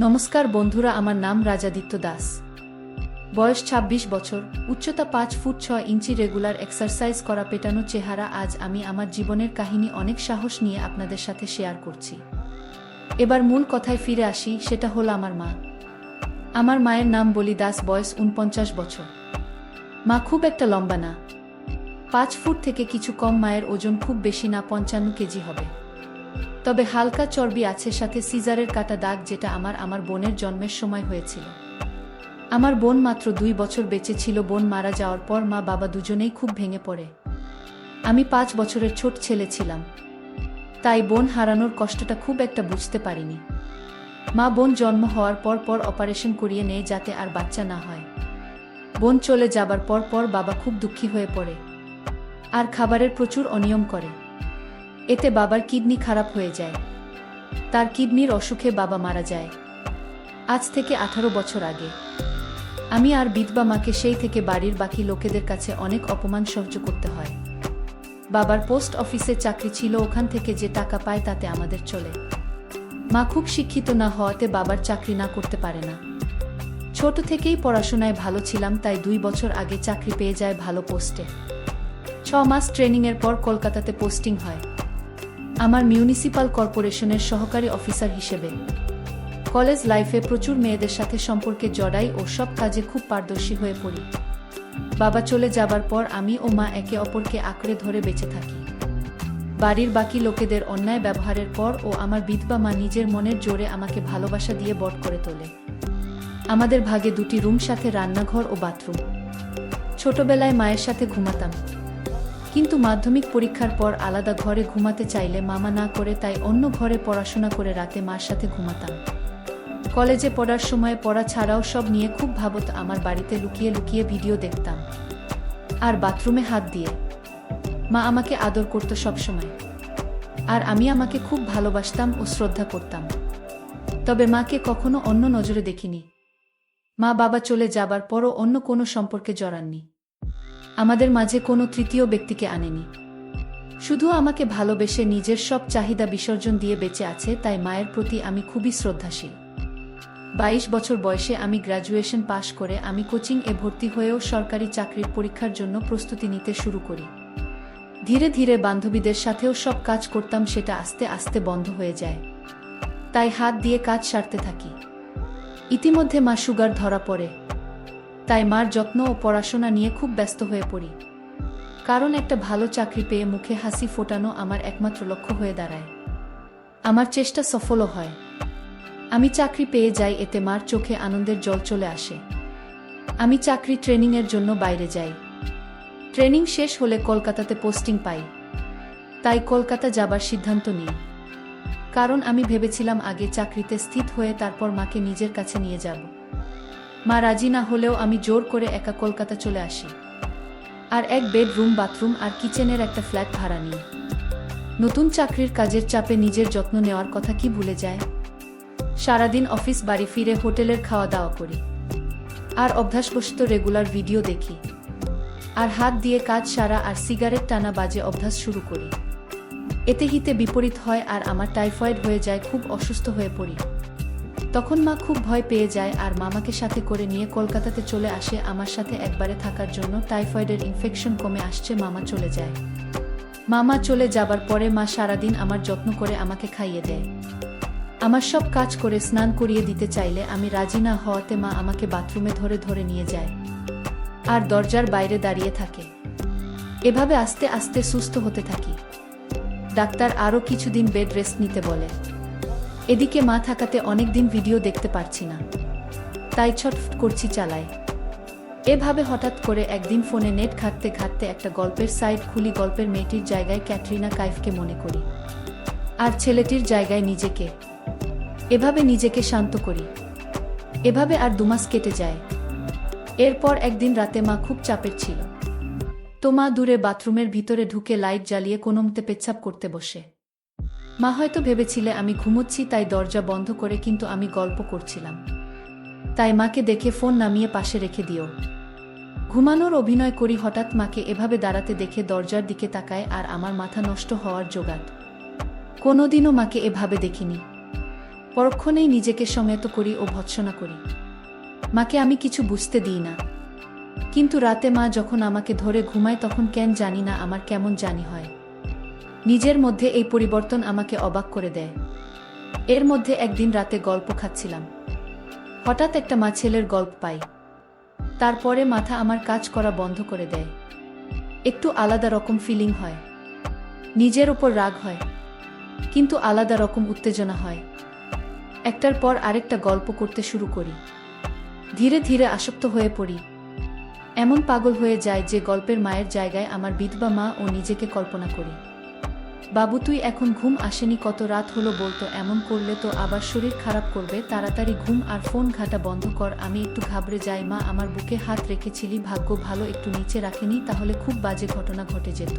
নমস্কার বন্ধুরা, আমার নাম রাজাদিত্য দাস। বয়স ২৬ বছর, উচ্চতা ৫ ফুট ৬ ইঞ্চি, রেগুলার এক্সারসাইজ করা, পেটানো চেহারা। আজ আমি আমার জীবনের কাহিনী অনেক সাহস নিয়ে আপনাদের সাথে শেয়ার করছি। এবার মূল কথায় ফিরে আসি, সেটা হলো আমার মা। আমার মায়ের নাম বলি দাস, বয়স ৪৯ বছর। মা খুব একটা লম্বা না, ৫ ফুট থেকে কিছু কম। মায়ের ওজন খুব বেশি না, ৫৫ কেজি হবে। তবে হালকা চর্বি আছে, সাথে সিজারের কাটা দাগ, যেটা আমার বোনের জন্মের সময় হয়েছিল। আমার বোন মাত্র ২ বছর বেঁচে ছিল। বোন মারা যাওয়ার পর মা বাবা দুজনেই খুব ভেঙে পড়ে। আমি ৫ বছরের ছোট ছেলে ছিলাম, তাই বোন হারানোর কষ্টটা খুব একটা বুঝতে পারিনি। মা বোন জন্ম হওয়ার পর অপারেশন করিয়ে নেয় যাতে আর বাচ্চা না হয়। বোন চলে যাবার পর বাবা খুব দুঃখী হয়ে পড়ে আর খাবারের প্রচুর অনিয়ম করে। এতে বাবার কিডনি খারাপ হয়ে যায়। তার কিডনির অসুখে বাবা মারা যায় আজ থেকে ১৮ বছর আগে। আমি আর বিধবা মাকে সেই থেকে বাড়ির বাকি লোকেদের কাছে অনেক অপমান সহ্য করতে হয়। বাবার পোস্ট অফিসে চাকরি ছিল, ওখান থেকে যে টাকা পায় তাতে আমাদের চলে। মা খুব শিক্ষিত না হওয়াতে বাবার চাকরি না করতে পারে না। ছোট থেকেই পড়াশোনায় ভালো ছিলাম, তাই ২ বছর আগে চাকরি পেয়ে যায় ভালো পোস্টে। ৬ মাস ট্রেনিংয়ের পর কলকাতাতে পোস্টিং হয় আমার মিউনিসিপাল কর্পোরেশনের সহকারী অফিসার হিসেবে। কলেজ লাইফে প্রচুর মেয়েদের সাথে সম্পর্কে জড়াই ও সব কাজে খুব পারদর্শী হয়ে পড়ি। বাবা চলে যাবার পর আমি ও মা একে অপরকে আঁকড়ে ধরে বেঁচে থাকি। বাড়ির বাকি লোকেদের অন্যায় ব্যবহারের পর ও আমার বিধবা মা নিজের মনের জোরে আমাকে ভালোবাসা দিয়ে বড় করে তোলে। আমাদের ভাগে ২টি রুম, সাথে রান্নাঘর ও বাথরুম। ছোটবেলায় মায়ের সাথে ঘুমাতাম, কিন্তু মাধ্যমিক পরীক্ষার পর আলাদা ঘরে ঘুমাতে চাইলে মামা না করে, তাই অন্য ঘরে পড়াশোনা করে রাতে মার সাথে ঘুমাতাম। কলেজে পড়ার সময় পড়া ছাড়াও সব নিয়ে খুব ভাবত। আমার বাড়িতে লুকিয়ে লুকিয়ে ভিডিও দেখতাম আর বাথরুমে হাত দিয়ে। মা আমাকে আদর করত সবসময়, আর আমি আমাকে খুব ভালোবাসতাম ও শ্রদ্ধা করতাম। তবে মাকে কখনো অন্য নজরে দেখিনি। মা বাবা চলে যাবার পরও অন্য কোনো সম্পর্কে জড়াননি। আমাদের মাঝে কোনো তৃতীয় ব্যক্তিকে আনেনি। শুধু আমাকে ভালোবেসে নিজের সব চাহিদা বিসর্জন দিয়ে বেঁচে আছে, তাই মায়ের প্রতি আমি খুবই শ্রদ্ধাশীল। ২২ বছর বয়সে আমি গ্র্যাজুয়েশন পাশ করে আমি কোচিং এ ভর্তি হয়েও সরকারি চাকরির পরীক্ষার জন্য প্রস্তুতি নিতে শুরু করি। ধীরে ধীরে বান্ধবীদের সাথেও সব কাজ করতাম, সেটা আস্তে আস্তে বন্ধ হয়ে যায়। তাই হাত দিয়ে কাজ সারতে থাকি। ইতিমধ্যে মা সুগার ধরা পড়ে, তাই মার যত্ন ও পড়াশোনা নিয়ে খুব ব্যস্ত হয়ে পড়ি। কারণ একটা ভালো চাকরি পেয়ে মুখে হাসি ফোটানো আমার একমাত্র লক্ষ্য হয়ে দাঁড়ায়। আমার চেষ্টা সফলও হয়। আমি চাকরি পেয়ে যাই, এতে মার চোখে আনন্দের জল চলে আসে। আমি চাকরি ট্রেনিংয়ের জন্য বাইরে যাই। ট্রেনিং শেষ হলে কলকাতাতে পোস্টিং পাই, তাই কলকাতা যাবার সিদ্ধান্ত নিই। কারণ আমি ভেবেছিলাম আগে চাকরিতে স্থিত হয়ে তারপর মাকে নিজের কাছে নিয়ে যাব। মা রাজি না হলেও আমি জোর করে একা কলকাতা চলে আসি, আর এক বেডরুম, বাথরুম আর কিচেনের একটা ফ্ল্যাট ভাড়া নিই। নতুন চাকরির কাজের চাপে নিজের যত্ন নেওয়ার কথা কি ভুলে যায়। সারাদিন অফিস, বাড়ি ফিরে হোটেলের খাওয়া দাওয়া করি, আর অভ্যাসবশত রেগুলার ভিডিও দেখি, আর হাত দিয়ে কাজ সারা আর সিগারেট টানা বাজে অভ্যাস শুরু করি। এতে হিতে বিপরীত হয় আর আমার টাইফয়েড হয়ে যায়, খুব অসুস্থ হয়ে পড়ি। তখন মা খুব ভয় পেয়ে যায় আর মামাকে সাথে করে নিয়ে কলকাতাতে চলে আসে আমার সাথে একবারে থাকার জন্য। টাইফয়েডের ইনফেকশন কমে আসছে, মামা চলে যায়। মামা চলে যাবার পরে মা সারাদিন আমার যত্ন করে আমাকে খাইয়ে দেয়। আমার সব কাজ করে স্নান করিয়ে দিতে চাইলে আমি রাজি না হওয়াতে মা আমাকে বাথরুমে ধরে ধরে নিয়ে যায় আর দরজার বাইরে দাঁড়িয়ে থাকে। এভাবে আস্তে আস্তে সুস্থ হতে থাকি। ডাক্তার আরও কিছুদিন বেড রেস্ট নিতে বলে। এদিকে মা থাকাতে অনেকদিন ভিডিও দেখতে পারছি না, তাই ছটফট করছি, চালাই। এভাবে হঠাৎ করে একদিন ফোনে নেট ঘাঁটতে ঘাঁটতে একটা গল্পের সাইট খুলি। গল্পের মেয়েটির জায়গায় ক্যাটরিনা কাইফকে মনে করি, আর ছেলেটির জায়গায় নিজেকে। এভাবে নিজেকে শান্ত করি। এভাবে আর ২ মাস কেটে যায়। এরপর একদিন রাতে মা খুব চাপের ছিল, তো মা দূরে বাথরুমের ভিতরে ঢুকে লাইট জ্বালিয়ে কোনোমতে পেচ্ছাপ করতে বসে। মা হয়তো ভেবেছিলে আমি ঘুমোচ্ছি, তাই দরজা বন্ধ করে, কিন্তু আমি গল্প করছিলাম। তাই মাকে দেখে ফোন নামিয়ে পাশে রেখে দিও। ঘুমানোর অভিনয় করি। হঠাৎ মাকে এভাবে দাঁড়াতে দেখে দরজার দিকে তাকায় আর আমার মাথা নষ্ট হওয়ার জোগাড়। কোনোদিনও মাকে এভাবে দেখিনি। পরক্ষণেই নিজেকে সংযত করি ও ভৎসনা করি। মাকে আমি কিছু বুঝতে দিই না। কিন্তু রাতে মা যখন আমাকে ধরে ঘুমায় তখন কেন জানি না আমার কেমন জানি হয়। নিজের মধ্যে এই পরিবর্তন আমাকে অবাক করে দেয়। এর মধ্যে একদিন রাতে গল্প খাচ্ছিলাম। হঠাৎ একটা মা ছেলের গল্প পাই। তারপরে মাথা আমার কাজ করা বন্ধ করে দেয়। একটু আলাদা রকম ফিলিং হয়। নিজের ওপর রাগ হয়, কিন্তু আলাদা রকম উত্তেজনা হয়। একটার পর আরেকটা গল্প করতে শুরু করি। ধীরে ধীরে আসক্ত হয়ে পড়ি। এমন পাগল হয়ে যায় যে গল্পের মায়ের জায়গায় আমার বিধবা মা ও নিজেকে কল্পনা করি। বাবু তুই এখন ঘুম আসেনি, কত রাত হলো বলতো, এমন করলে তো আবার শরীর খারাপ করবে, তাড়াতাড়ি ঘুম আর ফোন ঘাটা বন্ধ কর। আমি একটু ঘাবড়ে যাই। মা আমার বুকে হাত রেখেছিলি, ভাগ্য ভালো একটু নিচে রাখেনি, তাহলে খুব বাজে ঘটনা ঘটে যেত।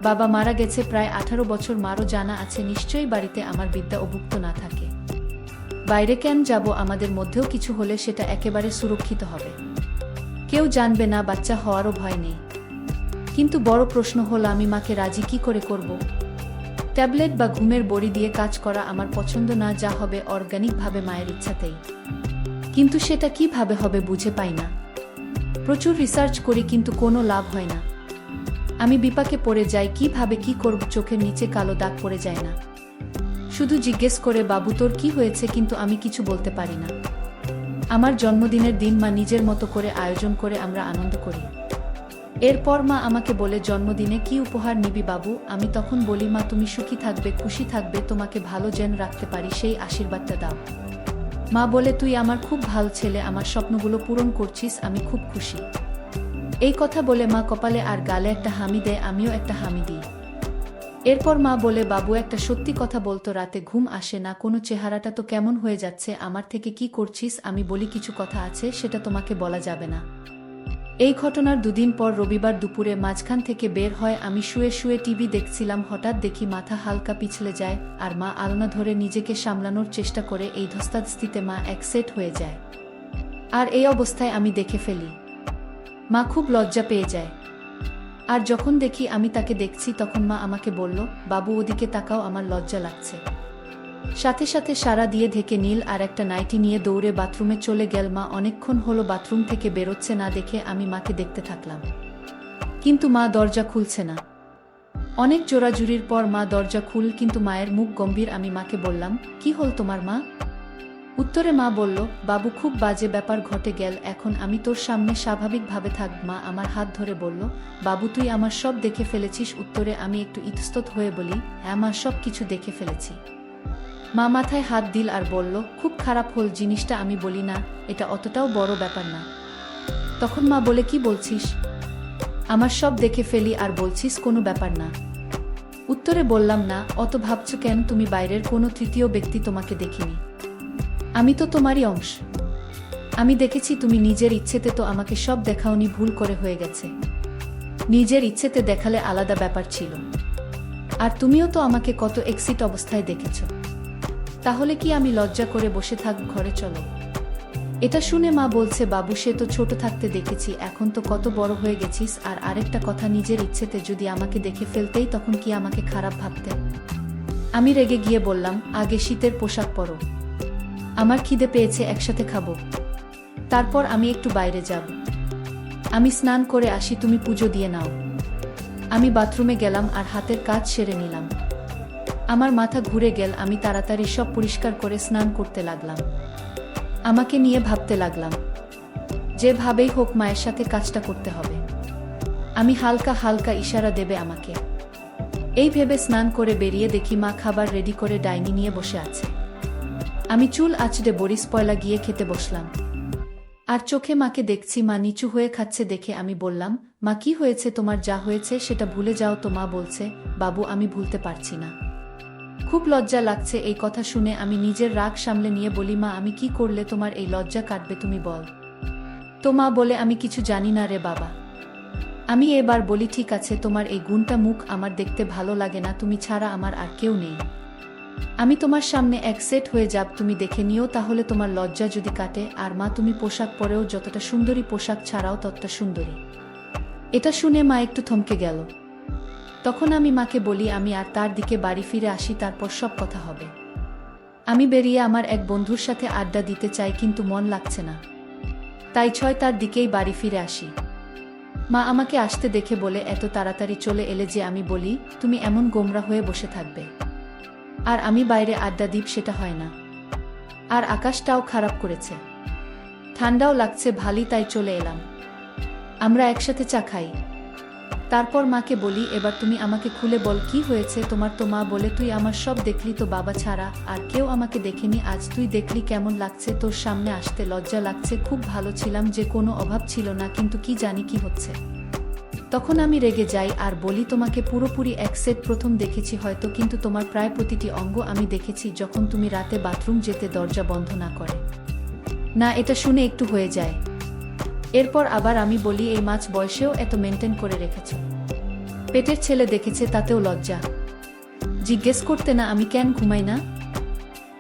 বাবা মারা গেছে প্রায় 18 বছর, মারও জানা আছে নিশ্চয়ই বাড়িতে আমার বিদ্যা অভুক্ত না থাকে। বাইরে কেন যাব? আমাদের মধ্যেও কিছু হলে সেটা একেবারে সুরক্ষিত হবে, কেউ জানবে না, বাচ্চা হওয়ারও ভয় নেই। কিন্তু বড় প্রশ্ন হল আমি মাকে রাজি কি করে করব? ট্যাবলেট বা ঘুমের বড়ি দিয়ে কাজ করা আমার পছন্দ না, যা হবে অর্গানিকভাবে মায়ের ইচ্ছাতেই। কিন্তু সেটা কিভাবে হবে বুঝে পাই না। প্রচুর রিসার্চ করি কিন্তু কোনো লাভ হয় না। আমি বিপাকে পড়ে যাই, কিভাবে কি করব। চোখের নিচে কালো দাগ পড়ে যায় না। শুধু জিজ্ঞেস করে বাবু তোর কি হয়েছে, কিন্তু আমি কিছু বলতে পারি না। আমার জন্মদিনের দিন মা নিজের মতো করে আয়োজন করে আমরা আনন্দ করি। এরপর মা আমাকে বলে জন্মদিনে কি উপহার নিবি বাবু? আমি তখন বলি মা তুমি সুখী থাকবে, খুশি থাকবে, তোমাকে ভালো যেন রাখতে পারি সেই আশীর্বাদটা দাও। মা বলে তুই আমার খুব ভালো ছেলে, আমার স্বপ্নগুলো পূরণ করছিস, আমি খুব খুশি। এই কথা বলে মা কপালে আর গালে একটা হামি দেয়, আমিও একটা হামি দিই। এরপর মা বলে বাবু একটা সত্যি কথা বলতো, রাতে ঘুম আসে না, কোনো চেহারাটা তো কেমন হয়ে যাচ্ছে, আমার থেকে কি করছিস? আমি বলি কিছু কথা আছে, সেটা তোমাকে বলা যাবে না। এই ঘটনার দুদিন পর রবিবার দুপুরে মাঝখান থেকে বের হয়। আমি শুয়ে শুয়ে টিভি দেখছিলাম, হঠাৎ দেখি মাথা হালকা পিছলে যায় আর মা আলনা ধরে নিজেকে সামলানোর চেষ্টা করে। এই ধস্তাধস্তিতে মা এক সেট হয়ে যায় আর এই অবস্থায় আমি দেখে ফেলি। মা খুব লজ্জা পেয়ে যায়। আর যখন দেখি আমি তাকে দেখছি তখন মা আমাকে বলল, বাবু ওদিকে তাকাও, আমার লজ্জা লাগছে। সাথে সাথে সারা দিয়ে ঢেকে নীল আর একটা নাইটি নিয়ে দৌড়ে বাথরুমে চলে গেল। মা অনেকক্ষণ হলো বাথরুম থেকে বেরোচ্ছে না দেখে আমি মাকে দেখতে থাকলাম, কিন্তু মা দরজা খুলছে না। অনেক জোরাজুরির পর মা দরজা খুল, কিন্তু মায়ের মুখ গম্ভীর। আমি মাকে বললাম, কি হল তোমার মা? উত্তরে মা বলল, বাবু খুব বাজে ব্যাপার ঘটে গেল, এখন আমি তোর সামনে স্বাভাবিকভাবে থাক। মা আমার হাত ধরে বলল, বাবু তুই আমার সব দেখে ফেলেছিস? উত্তরে আমি একটু ইতস্তত হয়ে বলি, হ্যাঁ মা, সব কিছু দেখে ফেলেছি। মা মাথায় হাত দিল আর বলল, খুব খারাপ হল জিনিসটা? আমি বলি না, এটা অতটাও বড় ব্যাপার না। তখন মা বলে, কি বলছিস? আমার সব দেখে ফেলি আর বলছিস কোনো ব্যাপার না? উত্তরে বললাম, না, অত ভাবছো কেন? তুমি বাইরের কোনো তৃতীয় ব্যক্তি, তোমাকে দেখিনি। আমি তো তোমারই অংশ। আমি দেখেছি তুমি নিজের ইচ্ছেতে তো আমাকে সব দেখাওনি, ভুল করে হয়ে গেছে। নিজের ইচ্ছেতে দেখালে আলাদা ব্যাপার ছিল। আর তুমিও তো আমাকে কত এক্সিট অবস্থায় দেখেছ। তাহলে কি আমি লজ্জা করে বসে থাক? ঘরে চলো। এটা শুনে মা বলছে, বাবু সে তো ছোট থাকতে দেখেছি, এখন তো কত বড় হয়ে গেছিস। আর আরেকটা কথা, নিজের ইচ্ছেতে যদি আমাকে দেখে ফেলতেই তখন কি আমাকে খারাপ ভাবতে? আমি রেগে গিয়ে বললাম, আগে শীতের পোশাক পরো, আমার খিদে পেয়েছে, একসাথে খাবো, তারপর আমি একটু বাইরে যাব। আমি স্নান করে আসি, তুমি পুজো দিয়ে নাও। আমি বাথরুমে গেলাম আর হাতের কাজ সেরে নিলাম। আমার মাথা ঘুরে গেল। আমি তাড়াতাড়ি সব পরিষ্কার করে স্নান করতে লাগলাম। আমাকে নিয়ে ভাবতে লাগলাম, যেভাবেই হোক মায়ের সাথে কাজটা করতে হবে। আমি হালকা হালকা ইশারা দেবে আমাকে। এই ভেবে স্নান করে বেরিয়ে দেখি মা খাবার রেডি করে ডাইনিং নিয়ে বসে আছে। আমি চুল আঁচড়ে বরিস পয়লা গিয়ে খেতে বসলাম। আর চোখে মাকে দেখছি মা নিচু হয়ে খাচ্ছে দেখে আমি বললাম, মা কি হয়েছে তোমার? যা হয়েছে সেটা ভুলে যাও তো। মা বলছে, বাবু আমি ভুলতে পারছি না, খুব লজ্জা লাগছে। এই কথা শুনে আমি নিজের রাগ সামলে নিয়ে বলি, মা আমি কি করলে তোমার এই লজ্জা কাটবে, তুমি বল তো। মা বলে, আমি কিছু জানি না রে বাবা। আমি এবার বলি, ঠিক আছে, তোমার এই গুণটা মুখ আমার দেখতে ভালো লাগে না, তুমি ছাড়া আমার আর কেউ নেই। আমি তোমার সামনে এক সেট হয়ে যাব, তুমি দেখে নিও, তাহলে তোমার লজ্জা যদি কাটে। আর মা তুমি পোশাক পরেও যতটা সুন্দরী, পোশাক ছাড়াও ততটা সুন্দরী। এটা শুনে মা একটু থমকে গেল। তখন আমি মাকে বলি, আমি আর তার দিকে বাড়ি ফিরে আসি, তারপর সব কথা হবে। আমি বেরিয়ে আমার এক বন্ধুর সাথে আড্ডা দিতে চাই, কিন্তু মন লাগছে না। তাই 6টার দিকেই বাড়ি ফিরে আসি। মা আমাকে আসতে দেখে বলে, এত তাড়াতাড়ি চলে এলে যে? আমি বলি, তুমি এমন গোমরা হয়ে বসে থাকবে আর আমি বাইরে আড্ডা দিব, সেটা হয় না। আর আকাশটাও খারাপ করেছে, ঠান্ডাও লাগছে ভালোই, তাই চলে এলাম। আমরা একসাথে চা খাই। তারপর মাকে বলি, এবার তুমি আমাকে খুলে বল, কি হয়েছে তোমার? তো মা বলে, তুই আমার সব দেখলি তো বাবা ছাড়া, আর কেউ আমাকে দেখেনি। আজ তুই দেখলি কেমন লাগছে? তোর সামনে আসতে লজ্জা লাগছে। খুব ভালো ছিলাম, যে কোনো অভাব ছিল না, কিন্তু কি জানি কি হচ্ছে। তখন আমি রেগে যাই আর বলি, তোমাকে পুরোপুরি এক সেট প্রথম দেখেছি হয়তো, কিন্তু তোমার প্রায় প্রতিটি অঙ্গ আমি দেখেছি, যখন তুমি রাতে বাথরুম যেতে দরজা বন্ধ না করে। না, এটা শুনে একটু হয়ে যায়। এরপর আবার আমি বলি, এই মাঝ বয়সেও এত মেনটেন করে রেখেছ। পেটের ছেলে দেখেছে, তাতেও লজ্জা? জিজ্ঞেস করতে না আমি কেন ঘুমাই না?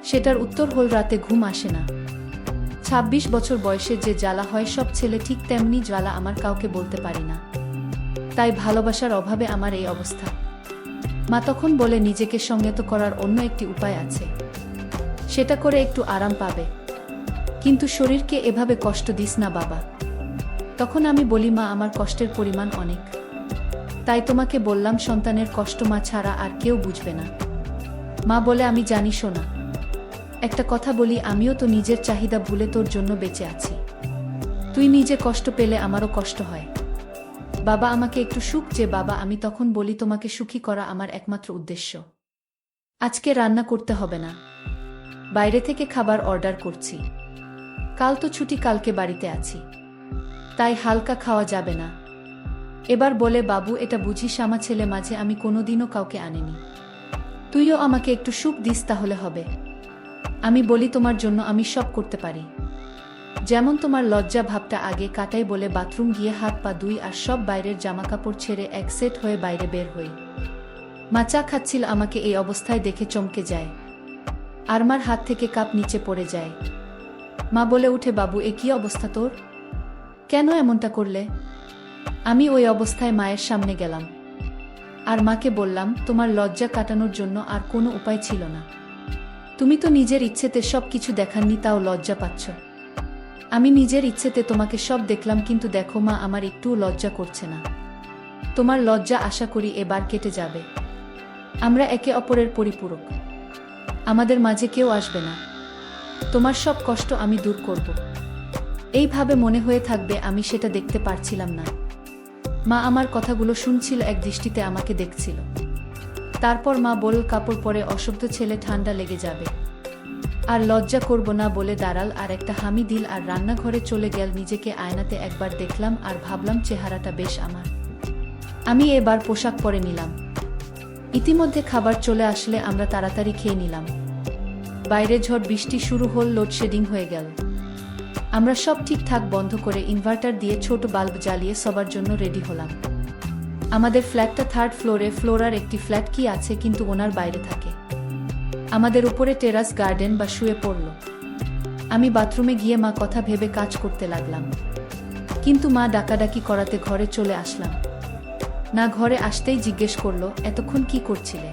সেটার উত্তর হল, রাতে ঘুম আসে না। 26 বছর বয়সে যে জ্বালা হয় সব ছেলে ঠিক তেমনি জ্বালা আমার, কাউকে বলতে পারি না। তাই ভালোবাসার অভাবে আমার এই অবস্থা। মা তখন বলে, নিজেকে সংযত করার অন্য একটি উপায় আছে, সেটা করে একটু আরাম পাবে, কিন্তু শরীরকে এভাবে কষ্ট দিস না বাবা। তখন আমি বলি, মা আমার কষ্টের পরিমাণ অনেক, তাই তোমাকে বললাম, সন্তানের কষ্ট মা ছাড়া আর কেউ বুঝবে না। মা বলে, আমি জানি সোনা, একটা কথা বলি, আমিও তো নিজের চাহিদা ভুলে তোর জন্য বেঁচে আছি। তুই নিজে কষ্ট পেলে আমারও কষ্ট হয়। বাবা আমাকে একটু সুখ যে বাবা। আমি তখন বলি, তোমাকে সুখী করা আমার একমাত্র উদ্দেশ্য। আজকে রান্না করতে হবে না, বাইরে থেকে খাবার অর্ডার করছি। কাল তো ছুটি, কালকে বাড়িতে আছি, তাই হালকা খাওয়া যাবে না। এবার বলে, বাবু এটা বুঝিস, আমার ছেলে মাঝে আমি কোনোদিনও কাউকে আনিনি। তুইও আমাকে একটু সুখ দিস তাহলে হবে। আমি বলি, তোমার জন্য আমি সব করতে পারি। যেমন তোমার লজ্জা ভাবটা আগে কাটাই বলে বাথরুম গিয়ে হাত পা ধুই আর সব বাইরের জামাকাপড় ছেড়ে এক সেট হয়ে বাইরে বের হই। মা চা খাচ্ছিল, আমাকে এই অবস্থায় দেখে চমকে যায়, আর মার হাত থেকে কাপ নিচে পড়ে যায়। মা বলে উঠে, বাবু এ কি অবস্থা তোর? কেন এমনটা করলে? আমি ওই অবস্থায় মায়ের সামনে গেলাম আর মাকে বললাম, তোমার লজ্জা কাটানোর জন্য আর কোনো উপায় ছিল না। তুমি তো নিজের ইচ্ছেতে সব কিছু দেখাননি, তাও লজ্জা পাচ্ছ। আমি নিজের ইচ্ছেতে তোমাকে সব দেখলাম, কিন্তু দেখো মা, আমার একটুও লজ্জা করছে না। তোমার লজ্জা আশা করি এবার কেটে যাবে। আমরা একে অপরের পরিপূরক, আমাদের মাঝে কেউ আসবে না। তোমার সব কষ্ট আমি দূর করব। এইভাবে মনে হয়ে থাকবে, আমি সেটা দেখতে পারছিলাম না। মা আমার কথাগুলো শুনছিল, এক দৃষ্টিতে আমাকে দেখছিল। তারপর মা বলল, কাপড় পরে অশব্দ ছেলে, ঠান্ডা লেগে যাবে। আর লজ্জা করব না বলে দাঁড়াল আর একটা হামি দিল আর রান্নাঘরে চলে গেল। নিজেকে আয়নাতে একবার দেখলাম আর ভাবলাম, চেহারাটা বেশ আমার। আমি এবার পোশাক পরে নিলাম। ইতিমধ্যে খাবার চলে আসলে আমরা তাড়াতাড়ি খেয়ে নিলাম। বাইরে ঝড় বৃষ্টি শুরু হল, লোডশেডিং হয়ে গেল। আমরা সব ঠিকঠাক বন্ধ করে ইনভার্টার দিয়ে ছোট বাল্ব জ্বালিয়ে সবার জন্য রেডি হলাম। আমাদের ফ্ল্যাটটা 3rd ফ্লোরে। ফ্লোরার একটি ফ্ল্যাট কি আছে, কিন্তু ওনার বাইরে থাকে। আমাদের উপরে টেরাস গার্ডেন বা শুয়ে পড়ল। আমি বাথরুমে গিয়ে মা কথা ভেবে কাজ করতে লাগলাম, কিন্তু মা ডাকাডাকি করাতে ঘরে চলে আসলাম। না, ঘরে আসতেই জিজ্ঞেস করলো, এতক্ষণ কি করছিলে?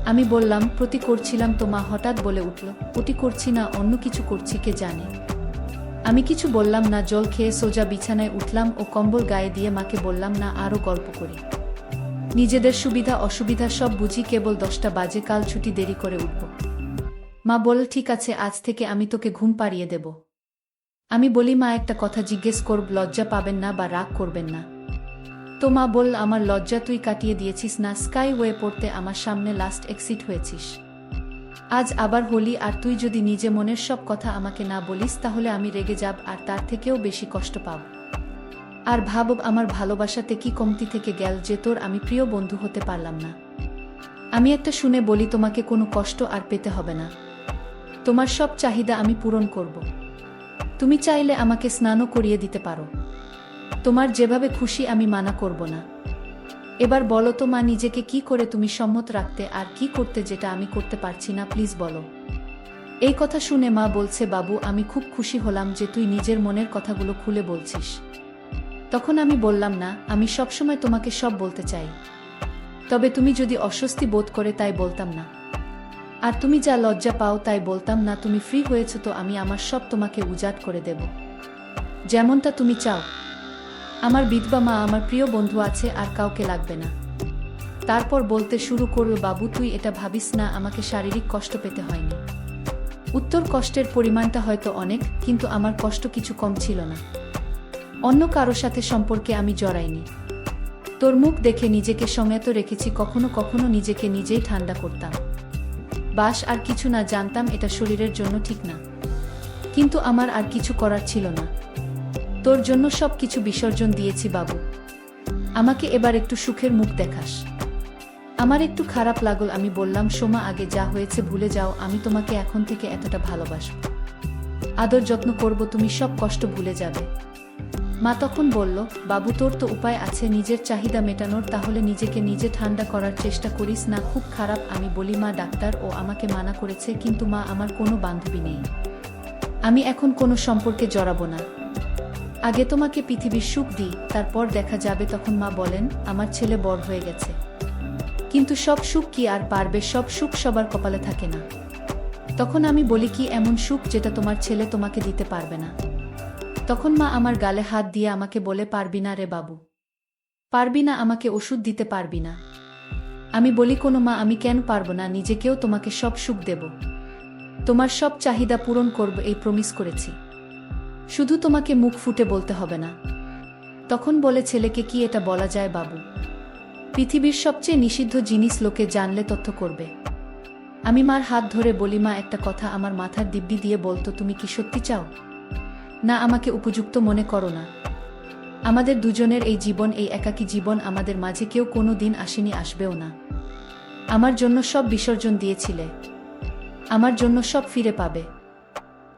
আমি বললাম, প্রতি করছিলাম। তো মা হঠাৎ বলে উঠল, ওটি করছি না, অন্য কিছু করছি, কে জানে। আমি কিছু বললাম না। জল খেয়ে সোজা বিছানায় উঠলাম ও কম্বল গায়ে দিয়ে মাকে বললাম, না আরও গল্প করি। নিজেদের সুবিধা অসুবিধা সব বুঝি, কেবল 10টা বাজে, কাল ছুটি, দেরি করে উঠব। মা বলল, ঠিক আছে, আজ থেকে আমি তোকে ঘুম পাড়িয়ে দেব। আমি বলি, মা একটা কথা জিজ্ঞেস করব, লজ্জা পাবেন না বা রাগ করবেন না? তো মা বলল, আমার লজ্জা তুই কাটিয়ে দিয়েছিস না, স্কাইওয়ে পড়তে আমার সামনে লাস্ট এক্সিট হয়েছিস। আজ আবার হোলি, আর তুই যদি নিজে মনের সব কথা আমাকে না বলিস, তাহলে আমি রেগে যাব আর তার থেকেও বেশি কষ্ট পাব। আর ভাব, আমার ভালোবাসাতে কি কমতি থেকে গেল যে তোর আমি প্রিয় বন্ধু হতে পারলাম না। আমি একটা শুনে বলি, তোমাকে কোনো কষ্ট আর পেতে হবে না। তোমার সব চাহিদা আমি পূরণ করব। তুমি চাইলে আমাকে স্নানও করিয়ে দিতে পারো। তোমার যেভাবে খুশি, আমি মানা করব না। এবার বলো তো মা, নিজেকে কি করে তুমি সম্মত রাখতে আর কি করতে যেটা আমি করতে পারছি না, প্লিজ বলো। এই কথা শুনে মা বলছে, বাবু আমি খুব খুশি হলাম যে তুই নিজের মনের কথাগুলো খুলে বলছিস। তখন আমি বললাম, না, আমি সবসময় তোমাকে সব বলতে চাই, তবে তুমি যদি অস্বস্তি বোধ করে তাই বলতাম না। আর তুমি যা লজ্জা পাও তাই বলতাম না, তুমি ফ্রি হয়েছ তো আমি আমার সব তোমাকে উজাড় করে দেব, যেমনটা তুমি চাও। আমার বিধবা মা, আমার প্রিয় বন্ধু আছে, আর কাউকে লাগবে না। তারপর বলতে শুরু করল, বাবু তুই এটা ভাবিস না, আমাকে শারীরিক কষ্ট পেতে হয়নি। উত্তর কষ্টের পরিমাণটা হয়তো অনেক, কিন্তু আমার কষ্ট কিছু কম ছিল না। অন্য কারো সাথে সম্পর্কে আমি জড়াইনি। তোর মুখ দেখে নিজেকে সংযত রেখেছি, কখনো কখনো নিজেকে নিজেই ঠান্ডা করতাম। বাস আর কিছু না, জানতাম এটা শরীরের জন্য ঠিক না, কিন্তু আমার আর কিছু করার ছিল না। তোর জন্য সব কিছু বিসর্জন দিয়েছি বাবু, আমাকে এবার একটু সুখের মুখ দেখাস। আমার একটু খারাপ লাগল। আমি বললাম, সোমা আগে যা হয়েছে ভুলে যাও, আমি তোমাকে এখন থেকে এতটা ভালোবাসব, আদর যত্ন করব, তুমি সব কষ্ট ভুলে যাবে। মা তখন বলল, বাবু তোর তো উপায় আছে নিজের চাহিদা মেটানোর, তাহলে নিজেকে নিজে ঠান্ডা করার চেষ্টা করিস না, খুব খারাপ। আমি বলি, মা ডাক্তার ও আমাকে মানা করেছে, কিন্তু মা আমার কোনো বান্ধবী নেই, আমি এখন কোনো সম্পর্কে জড়াবো না, আগে তোমাকে পৃথিবীর সুখ দিই, তারপর দেখা যাবে। তখন মা বলেন, আমার ছেলে বড় হয়ে গেছে, কিন্তু সব সুখ কি আর পারবে, সব সুখ সবার কপালে থাকে না। তখন আমি বলি, কি এমন সুখ যেটা তোমার ছেলে তোমাকে দিতে পারবে না? তখন মা আমার গালে হাত দিয়ে আমাকে বলে, পারবি না রে বাবু, পারবি না, আমাকে ওষুধ দিতে পারবি না। আমি বলি, কোনো মা, আমি কেন পারবো না, নিজেকেও তোমাকে সব সুখ দেব, তোমার সব চাহিদা পূরণ করব, এই প্রমিস করেছি, শুধু তোমাকে মুখ ফুটে বলতে হবে না। তখন বলে, ছেলেকে কি এটা বলা যায় বাবু? পৃথিবীর সবচেয়ে নিষিদ্ধ জিনিস লোকে জানলে তথ্য করবে। আমি মার হাত ধরে বলি, মা একটা কথা আমার মাথার দিব্যি দিয়ে বলতো, তুমি কি সত্যি চাও? না, আমাকে উপযুক্ত মনে করো না। আমাদের দুজনের এই জীবন, এই একাকী জীবন, আমাদের মাঝে কেউ কোনো দিন আসেনি, আসবেও না। আমার জন্য সব বিসর্জন দিয়েছিলে, আমার জন্য সব ফিরে পাবে।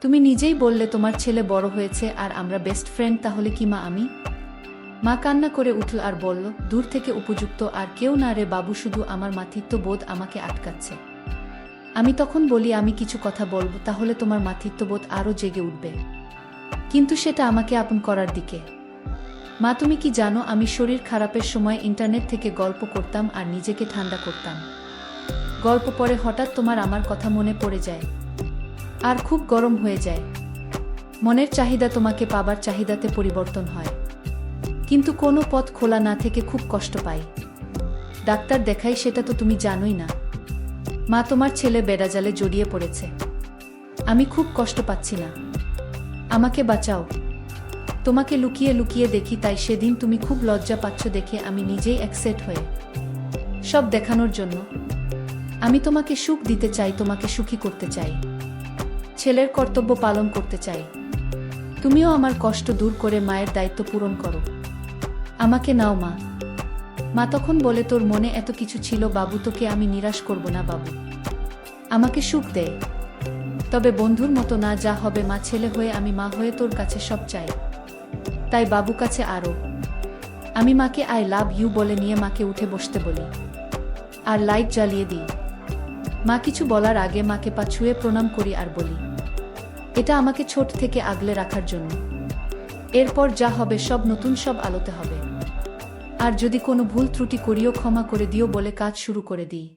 তুমি নিজেই বললে তোমার ছেলে বড় হয়েছে আর আমরা বেস্ট ফ্রেন্ড, তাহলে কি মা আমি? মা কান্না করে উঠল আর বলল, দূর থেকে উপযুক্ত আর কেউ না রে বাবু, শুধু আমার মাতৃত্ব বোধ আমাকে আটকাচ্ছে। আমি তখন বলি, আমি কিছু কথা বলবো, তাহলে তোমার মাতৃত্ববোধ আরও জেগে উঠবে, কিন্তু সেটা আমাকে আপন করার দিকে। মা তুমি কি জানো, আমি শরীর খারাপের সময় ইন্টারনেট থেকে গল্প করতাম আর নিজেকে ঠান্ডা করতাম। গল্প পড়ে হঠাৎ তোমার আমার কথা মনে পড়ে যায়, আর খুব গরম হয়ে যায়। মনের চাহিদা তোমাকে পাবার চাহিদাতে পরিবর্তন হয়, কিন্তু কোনো পথ খোলা না থেকে খুব কষ্ট পাই। ডাক্তার দেখাই, সেটা তো তুমি জানোই না। মা তোমার ছেলে বেড়াজালে জড়িয়ে পড়েছে, আমি খুব কষ্ট পাচ্ছি না, আমাকে বাঁচাও। তোমাকে লুকিয়ে লুকিয়ে দেখি, তাই সেদিন তুমি খুব লজ্জা পাচ্ছ দেখে আমি নিজেই অ্যাকসেপ্ট হয়ে সব দেখানোর জন্য। আমি তোমাকে সুখ দিতে চাই, তোমাকে সুখী করতে চাই, ছেলের কর্তব্য পালন করতে চাই। তুমিও আমার কষ্ট দূর করে মায়ের দায়িত্ব পূরণ করো, আমাকে নাও মা। মা তখন বলে, তোর মনে এত কিছু ছিল বাবু, তোকে আমি নিরাশ করব না বাবু, আমাকে সুখ দে, তবে বন্ধুর মতো না, যা হবে মা। ছেলে হয়ে আমি মা হয়ে তোর কাছে সব চাই, তাই বাবু কাছে আরও। আমি মাকে আই লাভ ইউ বলে নিয়ে মাকে উঠে বসতে বলি আর লাইট জ্বালিয়ে দিই। মা কিছু বলার আগে মাকে পা ছুঁয়ে প্রণাম করি আর বলি, এটা আমাকে ছোট থেকে আগলে রাখার জন্য, এরপর যা হবে সব নতুন, সব আলোতে হবে। আর যদি কোনো ভুল ত্রুটি করিও ক্ষমা করে দিও বলে কাজ শুরু করে দিই।